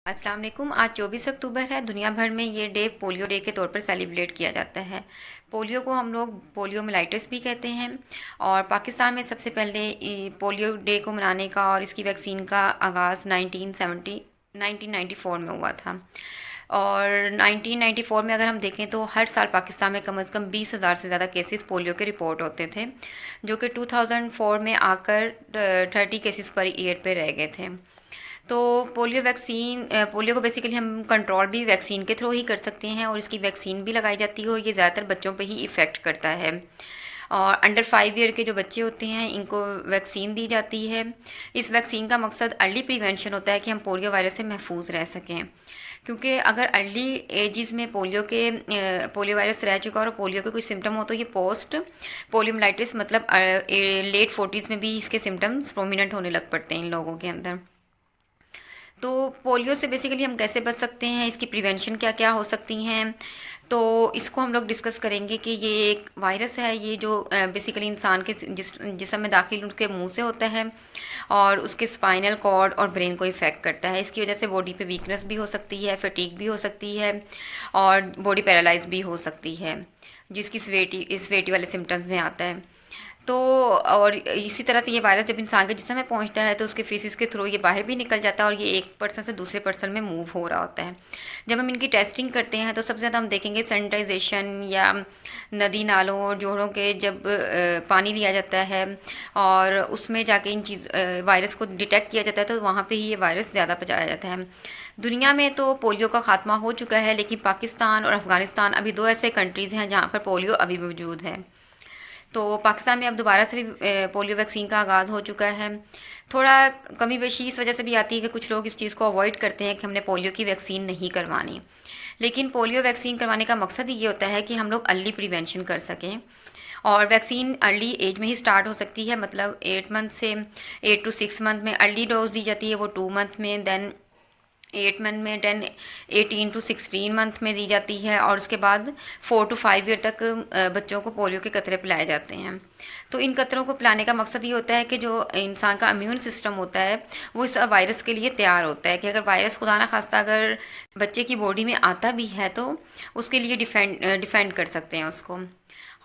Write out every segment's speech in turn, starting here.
अस्सलाम वालेकुम। आज 24 अक्टूबर है। दुनिया भर में ये डे पोलियो डे के तौर पर सेलिब्रेट किया जाता है। पोलियो को हम लोग पोलियोमाइलाइटिस भी कहते हैं और पाकिस्तान में सबसे पहले पोलियो डे को मनाने का और इसकी वैक्सीन का आगाज़ 1994 में हुआ था। और 1994 में अगर हम देखें तो हर साल पाकिस्तान में कम से कम 20,000 से ज़्यादा केसेस पोलियो के रिपोर्ट होते थे, जो कि 2004 में आकर 30 केसेस पर ईयर पे रह गए थे। तो पोलियो को बेसिकली हम कंट्रोल भी वैक्सीन के थ्रू ही कर सकते हैं और इसकी वैक्सीन भी लगाई जाती है और ये ज़्यादातर बच्चों पे ही इफ़ेक्ट करता है। और अंडर 5 ईयर के जो बच्चे होते हैं इनको वैक्सीन दी जाती है। इस वैक्सीन का मकसद अर्ली प्रिवेंशन होता है कि हम पोलियो वायरस से महफूज रह सकें, क्योंकि अगर अर्ली एजिस में पोलियो वायरस रह चुका और पोलियो के कुछ सिम्टम हो तो ये पोस्ट पोलियोमाइलाइटिस मतलब लेट 40s में भी इसके सिम्टम्स प्रोमिनेंट होने लग पड़ते हैं इन लोगों के अंदर। तो पोलियो से बेसिकली हम कैसे बच सकते हैं, इसकी प्रिवेंशन क्या क्या हो सकती हैं, तो इसको हम लोग डिस्कस करेंगे कि ये एक वायरस है, ये जो बेसिकली इंसान के जिस्म में दाखिल उसके मुंह से होता है और उसके स्पाइनल कॉर्ड और ब्रेन को इफ़ेक्ट करता है। इसकी वजह से बॉडी पे वीकनेस भी हो सकती है, फटीग भी हो सकती है और बॉडी पैरालाइज भी हो सकती है, जिसकी स्वेटी वाले सिम्टम्स में आता है। तो और इसी तरह से ये वायरस जब इंसान के जिस्म में पहुंचता है तो उसके फेसिस के थ्रू ये बाहर भी निकल जाता है और ये एक पर्सन से दूसरे पर्सन में मूव हो रहा होता है। जब हम इनकी टेस्टिंग करते हैं तो सबसे ज़्यादा हम देखेंगे सैनिटाइजेशन या नदी नालों और जोड़ों के जब पानी लिया जाता है और उसमें जाके वायरस को डिटेक्ट किया जाता है तो वहाँ पर ही ये वायरस ज़्यादा पहुँचाया जाता है। दुनिया में तो पोलियो का खात्मा हो चुका है, लेकिन पाकिस्तान और अफ़गानिस्तान अभी दो ऐसे कंट्रीज़ हैं जहाँ पर पोलियो अभी मौजूद है। तो पाकिस्तान में अब दोबारा से भी पोलियो वैक्सीन का आगाज़ हो चुका है। थोड़ा कमी बेशी इस वजह से भी आती है कि कुछ लोग इस चीज़ को अवॉइड करते हैं कि हमने पोलियो की वैक्सीन नहीं करवानी, लेकिन पोलियो वैक्सीन करवाने का मकसद ये होता है कि हम लोग अर्ली प्रिवेंशन कर सकें। और वैक्सीन अर्ली एज में ही स्टार्ट हो सकती है, मतलब 8 to 6 मंथ में अर्ली डोज दी जाती है, वो 2 मंथ में, देन 8 मंथ में, देन 18 to 16 मंथ में दी जाती है और उसके बाद 4 to 5 ईयर तक बच्चों को पोलियो के कतरे पिलाए जाते हैं। तो इन कतरों को पिलाने का मकसद ये होता है कि जो इंसान का इम्यून सिस्टम होता है वो इस वायरस के लिए तैयार होता है कि अगर वायरस खुदा ना खास्ता अगर बच्चे की बॉडी में आता भी है तो उसके लिए डिफेंड कर सकते हैं उसको।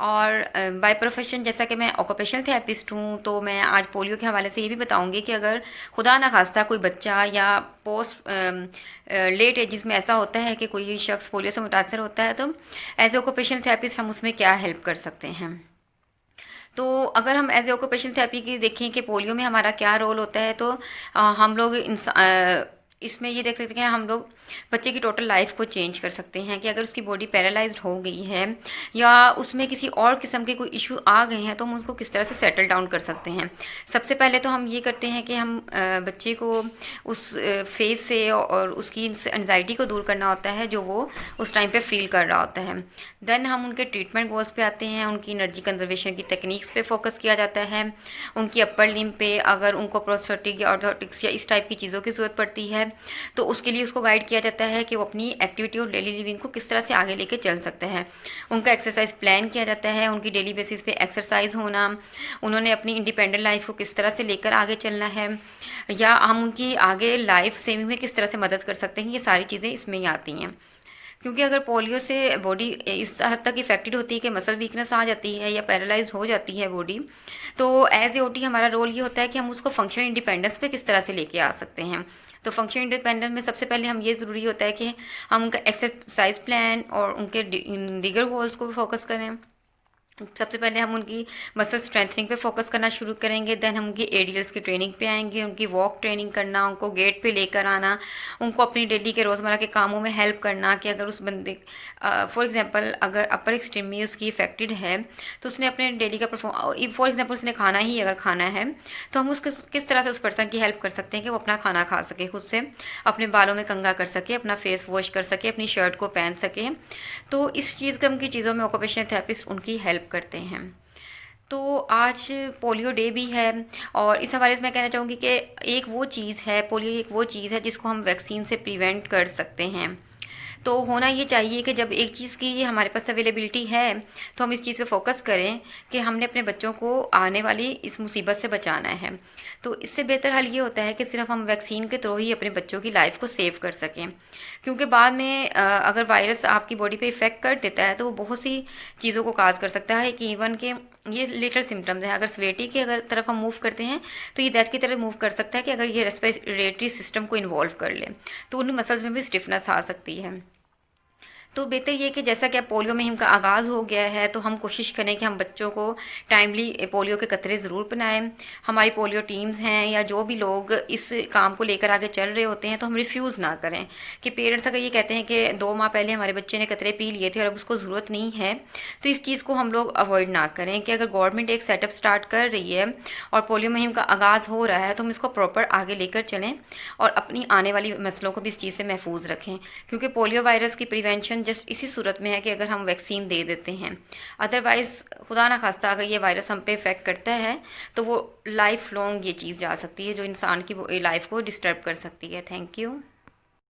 और बाय प्रोफेशन जैसा कि मैं ऑक्यूपेशनल थेरेपिस्ट हूँ, तो मैं आज पोलियो के हवाले से ये भी बताऊँगी कि अगर खुदा ना खास्ता कोई बच्चा या पोस्ट लेट एजिस में ऐसा होता है कि कोई शख्स पोलियो से मुतासर होता है तो एज ए ऑक्यूपेशनल थेरेपिस्ट हम उसमें क्या हेल्प कर सकते हैं। तो अगर हम एज ए ऑक्यूपेशनल थेरेपी की देखें कि पोलियो में हमारा क्या रोल होता है, तो हम लोग इसमें ये देख सकते हैं हम लोग बच्चे की टोटल लाइफ को चेंज कर सकते हैं कि अगर उसकी बॉडी पैरालाइज्ड हो गई है या उसमें किसी और किस्म के कोई इशू आ गए हैं तो हम उसको किस तरह से सेटल डाउन कर सकते हैं। सबसे पहले तो हम ये करते हैं कि हम बच्चे को उस फेज से और उसकी एनजाइटी को दूर करना होता है जो वो उस टाइम पे फील कर रहा होता है। देन हम उनके ट्रीटमेंट गोल्स पे आते हैं, उनकी एनर्जी कंजर्वेशन की टेक्निक्स पे फोकस किया जाता है, उनकी अपर लिम्ब पे अगर उनको प्रोस्थेटिक या ऑर्थोटिक्स या इस टाइप की चीज़ों की ज़रूरत पड़ती है तो उसके लिए उसको गाइड किया जाता है कि वो अपनी एक्टिविटी और डेली लिविंग को किस तरह से आगे लेके चल सकता है। उनका एक्सरसाइज प्लान किया जाता है, उनकी डेली बेसिस पे एक्सरसाइज होना, उन्होंने अपनी इंडिपेंडेंट लाइफ को किस तरह से लेकर आगे चलना है या हम उनकी आगे लाइफ सेविंग में किस तरह से मदद कर सकते हैं, ये सारी चीज़ें इसमें ही आती हैं। क्योंकि अगर पोलियो से बॉडी इस हद तक इफेक्टेड होती है कि मसल वीकनेस आ जाती है या पैरालाइज हो जाती है बॉडी, तो एज ए ओटी हमारा रोल ये होता है कि हम उसको फंक्शनल इंडिपेंडेंस पे किस तरह से लेके आ सकते हैं। तो फंक्शनल इंडिपेंडेंस में सबसे पहले हम ये ज़रूरी होता है कि हम उनका एक्सरसाइज प्लान और उनके दीगर गोल्स को भी फोकस करें। सबसे पहले हम उनकी मसल स्ट्रेंथनिंग पे फोकस करना शुरू करेंगे, देन हम उनकी एडीएल्स की ट्रेनिंग पे आएंगे, उनकी वॉक ट्रेनिंग करना, उनको गेट पे लेकर आना, उनको अपनी डेली के रोज़मर्रा के कामों में हेल्प करना कि अगर उस बंदे फॉर एग्जांपल अगर अपर एक्सट्रीमी उसकी इफेक्टेड है तो उसने अपने डेली का फॉर एग्जांपल उसने खाना ही अगर खाना है तो हम उसके किस तरह से उस पर्सन की हेल्प कर सकते हैं कि वो अपना खाना खा सके, खुद से अपने बालों में कंघा कर सके, अपना फेस वॉश कर सके, अपनी शर्ट को पहन सके। तो इस किस्म की चीज़ों में ऑक्यूपेशनल थेरेपिस्ट उनकी हेल्प करते हैं। तो आज पोलियो डे भी है और इस हवाले से मैं कहना चाहूँगी कि एक वो चीज़ है, पोलियो एक वो चीज़ है जिसको हम वैक्सीन से प्रिवेंट कर सकते हैं। तो होना ये चाहिए कि जब एक चीज़ की हमारे पास अवेलेबिलिटी है तो हम इस चीज़ पे फोकस करें कि हमने अपने बच्चों को आने वाली इस मुसीबत से बचाना है। तो इससे बेहतर हल ये होता है कि सिर्फ हम वैक्सीन के थ्रू ही अपने बच्चों की लाइफ को सेव कर सकें, क्योंकि बाद में अगर वायरस आपकी बॉडी पे इफ़ेक्ट कर देता है तो वो बहुत सी चीज़ों को काज कर सकता है कि इवन के ये लिटल सिम्टम्स हैं। अगर स्वेटी की अगर तरफ हम मूव करते हैं तो ये डेथ की तरफ मूव कर सकता है कि अगर ये रेस्पिरेटरी सिस्टम को इन्वॉल्व कर ले तो उन मसल्स में भी स्टिफनेस आ सकती है। तो बेहतर ये कि जैसा कि अब पोलियो मुहिम का आगाज़ हो गया है तो हम कोशिश करें कि हम बच्चों को टाइमली पोलियो के कतरे ज़रूर पिलाएं। हमारी पोलियो टीम्स हैं या जो भी लोग इस काम को लेकर आगे चल रहे होते हैं तो हम रिफ्यूज़ ना करें कि पेरेंट्स अगर ये कहते हैं कि 2 माह पहले हमारे बच्चे ने कतरे पी लिए थे और अब उसको ज़रूरत नहीं है, तो इस चीज़ को हम लोग अवॉइड ना करें कि अगर गवर्नमेंट एक सेटअप स्टार्ट कर रही है और पोलियो मुहिम का आगाज़ हो रहा है तो हम इसको प्रॉपर आगे लेकर चलें और अपनी आने वाली नस्लों को भी इस चीज़ से महफूज रखें, क्योंकि पोलियो वायरस की प्रिवेंशन जस्ट इसी सूरत में है कि अगर हम वैक्सीन दे देते हैं। अदरवाइज़ खुदा ना खास्ता अगर ये वायरस हम पे इफ़ेक्ट करता है तो वो लाइफ लॉन्ग ये चीज़ जा सकती है जो इंसान की लाइफ को डिस्टर्ब कर सकती है। Thank you.